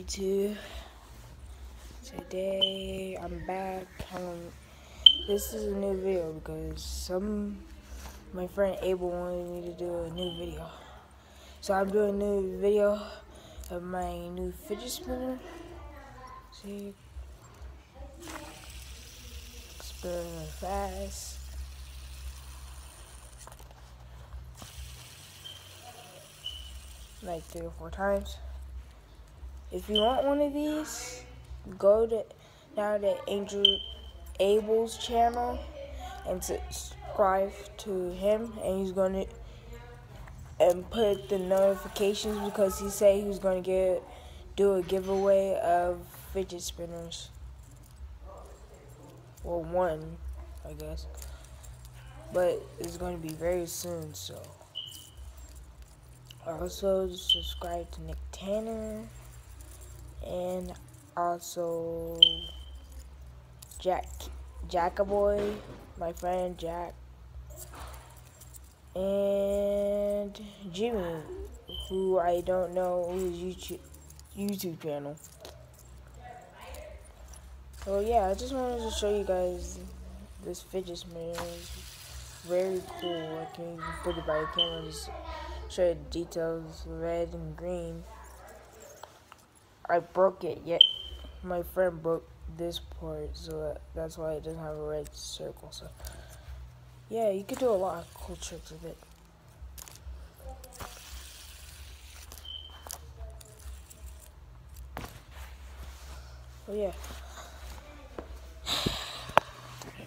YouTube. Today I'm back. This is a new video because my friend Abel wanted me to do a new video. So I'm doing a new video of my new fidget spinner. See, spinning fast. Like 3 or 4 times. If you want one of these, go to Abel's channel and subscribe to him, and he's gonna put the notifications because he said he was gonna do a giveaway of fidget spinners. Well, one, I guess, but it's gonna be very soon. So also subscribe to Nick Tanner. And also Jackaboy, my friend Jack, and Jimmy, who I don't know his YouTube channel. So yeah, I just wanted to show you guys this fidget spinner. It's very cool. I can even put it by the camera and just show you the details, red and green. I broke it, yet my friend broke this part, so that's why it doesn't have a red circle. So yeah, you could do a lot of cool tricks with it. So yeah,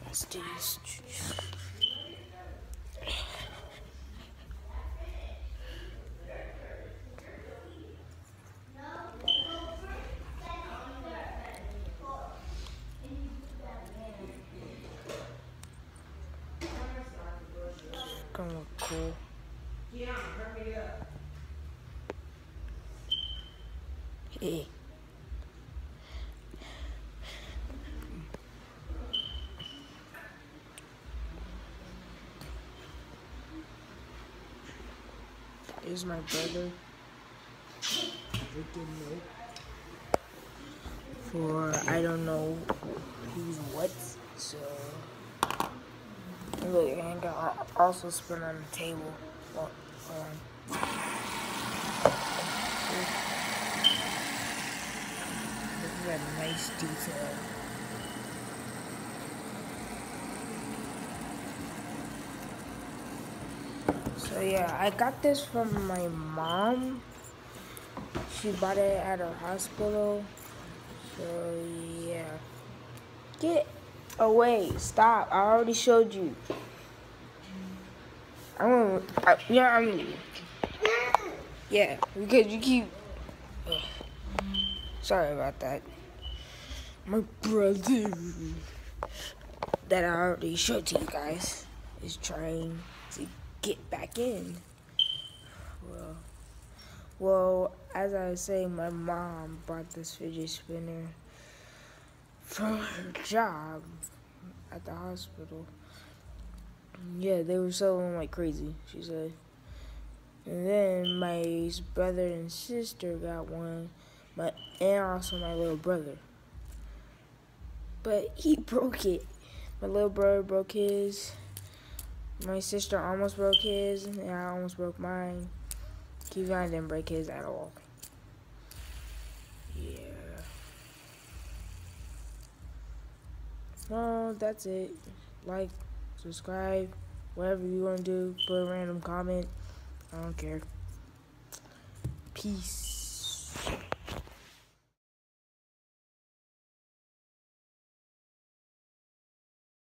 let's do this. Gonna look cool. Hey. Here's my brother. For I don't know who's what, so look, and I can also spin on the table. Look at that nice detail. So yeah, I got this from my mom. She bought it at her hospital. So yeah. Get away. Stop. I already showed you. Yeah, because you keep... Ugh. Sorry about that. My brother that I already showed to you guys is trying to get back in. Well, as I was saying, my mom bought this fidget spinner from her job at the hospital. Yeah, they were selling like crazy, she said. And then my brother and sister got one, and also my little brother. But he broke it. My little brother broke his. My sister almost broke his, and I almost broke mine. Kevin didn't break his at all. Yeah. Well, that's it. Like, subscribe, whatever you want to do. Put a random comment. I don't care. Peace.